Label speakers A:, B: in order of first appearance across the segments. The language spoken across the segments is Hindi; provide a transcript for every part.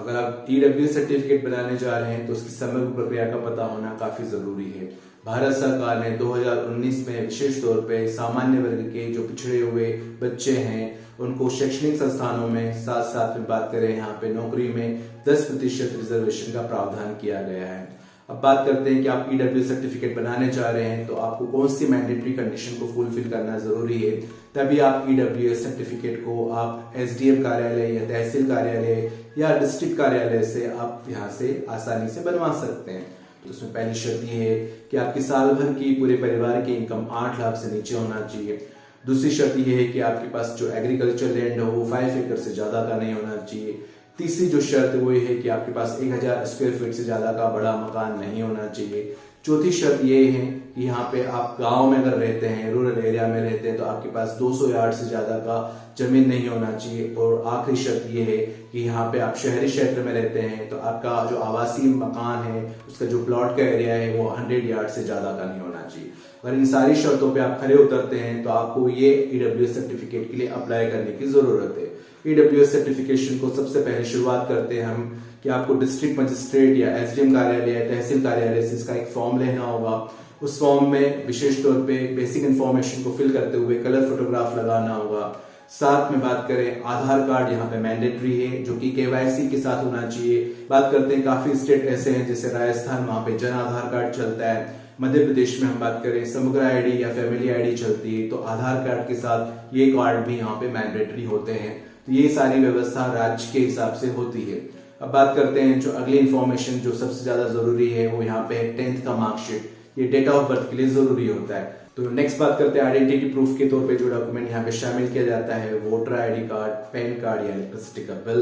A: अगर आप ईडब्ल्यू सर्टिफिकेट बनाने जा रहे हैं तो उसकी समग्र प्रक्रिया का पता होना काफी जरूरी है। भारत सरकार ने 2019 में विशेष तौर पे सामान्य वर्ग के जो पिछड़े हुए बच्चे हैं उनको शैक्षणिक संस्थानों में साथ साथ में बात करें यहाँ पे नौकरी में 10% रिजर्वेशन का प्रावधान किया गया है। अब बात करते हैं कि आप ईडब्ल्यू सर्टिफिकेट बनाने जा रहे हैं तो आपको कौन सी मैंडेटरी कंडीशन को फुलफिल करना जरूरी है, तभी आप ईडब्ल्यू सर्टिफिकेट को आप एसडीएम कार्यालय या तहसील कार्यालय या डिस्ट्रिक्ट कार्यालय से आप यहाँ से आसानी से बनवा सकते हैं। तो उसमें पहली शर्त ये है कि आपकी साल भर की पूरे परिवार की इनकम 8 लाख से नीचे होना चाहिए। दूसरी शर्त ये है कि आपके पास जो एग्रीकल्चर लैंड हो वो 5 एकड़ से ज्यादा का नहीं होना चाहिए। तीसरी जो शर्त वो ये है कि आपके पास 1000 स्क्वायर फीट से ज्यादा का बड़ा मकान नहीं होना चाहिए। चौथी शर्त ये है कि यहाँ पे आप गांव में अगर रहते हैं, रूरल एरिया में रहते हैं, तो आपके पास 200 यार्ड से ज्यादा का जमीन नहीं होना चाहिए। और आखिरी शर्त ये है कि यहाँ पे आप शहरी क्षेत्र में रहते हैं तो आपका जो आवासीय मकान है उसका जो प्लॉट का एरिया है वो 100 यार्ड से ज्यादा का नहीं होना चाहिए। अगर इन सारी शर्तों पे आप खरे उतरते हैं तो आपको ये ईडब्ल्यू सर्टिफिकेट के लिए अप्लाई करने की जरूरत है। ईडब्ल्यू सर्टिफिकेशन को सबसे पहले शुरुआत करते हैं हम कि आपको डिस्ट्रिक्ट मजिस्ट्रेट या एसडीएम कार्यालय या तहसील कार्यालय से इसका एक फॉर्म लेना होगा। उस फॉर्म में विशेष तौर पे बेसिक इन्फॉर्मेशन को फिल करते हुए कलर फोटोग्राफ लगाना होगा। साथ में बात करें आधार कार्ड यहाँ पे मैंडेटरी है जो कि केवाईसी के साथ होना चाहिए। बात करते हैं काफी स्टेट ऐसे हैं जैसे राजस्थान, वहां पे जन आधार कार्ड चलता है। मध्य प्रदेश में हम बात करें समग्र आईडी या फैमिली आईडी चलती है, तो आधार कार्ड के साथ ये कार्ड भी यहाँ पे मैंडेटरी होते हैं। तो ये सारी व्यवस्था राज्य के हिसाब से होती है। अब बात करते हैं जो अगली इन्फॉर्मेशन जो सबसे ज्यादा जरूरी है वो यहाँ पे है 10th का मार्कशीट। ये डेट ऑफ बर्थ के लिए जरूरी होता है। तो नेक्स्ट बात करते हैं आइडेंटिटी प्रूफ के तौर पे जो डॉक्यूमेंट यहाँ पे शामिल किया जाता है, voter ID card, pan card या इलेक्ट्रिसिटी का बिल।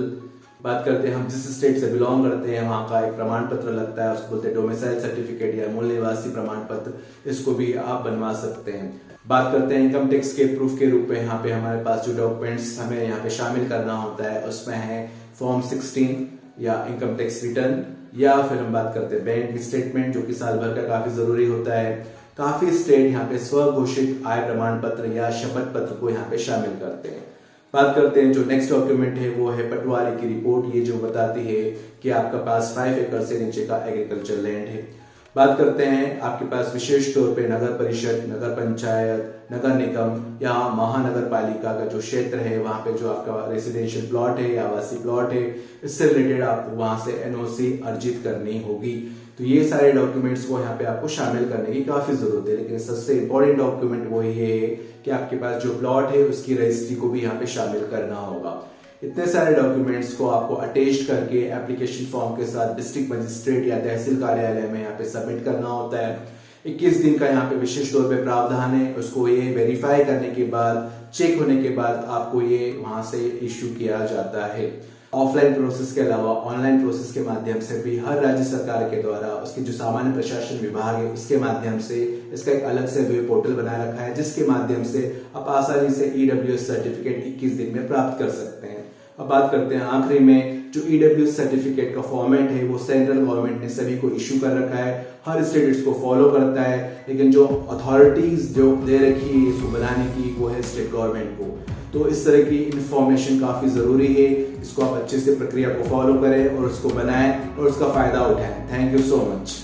A: बात करते हैं हम जिस स्टेट से बिलोंग करते हैं वहां का एक प्रमाण पत्र लगता है, उसको बोलते हैं डोमिसाइल सर्टिफिकेट या मूल निवासी प्रमाण पत्र, इसको भी आप बनवा सकते हैं। बात करते हैं इनकम टैक्स के प्रूफ के रूप में यहाँ पे हमारे पास जो डॉक्यूमेंट्स हमें यहाँ पे शामिल करना होता है उसमें है फॉर्म 16 या इनकम टैक्स रिटर्न, या फिर हम बात करते हैं बैंक स्टेटमेंट जो कि साल भर का काफी जरूरी होता है। काफी स्टेट यहाँ पे स्वघोषित आय प्रमाण पत्र या शपथ पत्र को यहाँ पे शामिल करते हैं। बात करते हैं जो नेक्स्ट डॉक्यूमेंट है वो है पटवारी की रिपोर्ट, ये जो बताती है कि आपका पास 5 एकड़ से नीचे का एग्रीकल्चर लैंड है। बात करते हैं आपके पास विशेष तौर पे नगर परिषद, नगर पंचायत, नगर निगम या महानगर पालिका का जो क्षेत्र है वहां पे जो आपका रेसिडेंशियल प्लॉट है या आवासीय प्लॉट है, इससे रिलेटेड आपको वहां से एनओसी अर्जित करनी होगी। तो ये सारे डॉक्यूमेंट्स को यहाँ पे आपको शामिल करने की काफी जरूरत है। लेकिन सबसे इंपॉर्टेंट डॉक्यूमेंट वो ये है कि आपके पास जो प्लॉट है उसकी रजिस्ट्री को भी यहाँ पे शामिल करना होगा। इतने सारे डॉक्यूमेंट्स को आपको अटैच करके एप्लीकेशन फॉर्म के साथ डिस्ट्रिक्ट मजिस्ट्रेट या तहसील कार्यालय में यहाँ पे सबमिट करना होता है। 21 दिन का यहाँ पे विशेष तौर पे प्रावधान है। उसको ये वेरीफाई करने के बाद, चेक होने के बाद आपको ये वहां से इश्यू किया जाता है। ऑफलाइन प्रोसेस के अलावा ऑनलाइन प्रोसेस के माध्यम से भी हर राज्य सरकार के द्वारा उसके जो सामान्य प्रशासन विभाग है उसके माध्यम से इसका एक अलग से वेब पोर्टल बना रखा है जिसके माध्यम से आप आसानी से ईडब्ल्यू सर्टिफिकेट 21 दिन में प्राप्त कर सकते हैं। अब बात करते हैं आखिरी में जो ईडब्ल्यू सर्टिफिकेट का फॉर्मेट है वो सेंट्रल गवर्नमेंट ने सभी को इश्यू कर रखा है। हर स्टेट इसको फॉलो करता है, लेकिन जो अथॉरिटीज जो दे रखी है इसको बनाने की वो है स्टेट गवर्नमेंट को। तो इस तरह की इंफॉर्मेशन काफी जरूरी है। इसको आप अच्छे से प्रक्रिया को फॉलो करें और उसको बनाएं और उसका फायदा उठाएं। Thank you so much.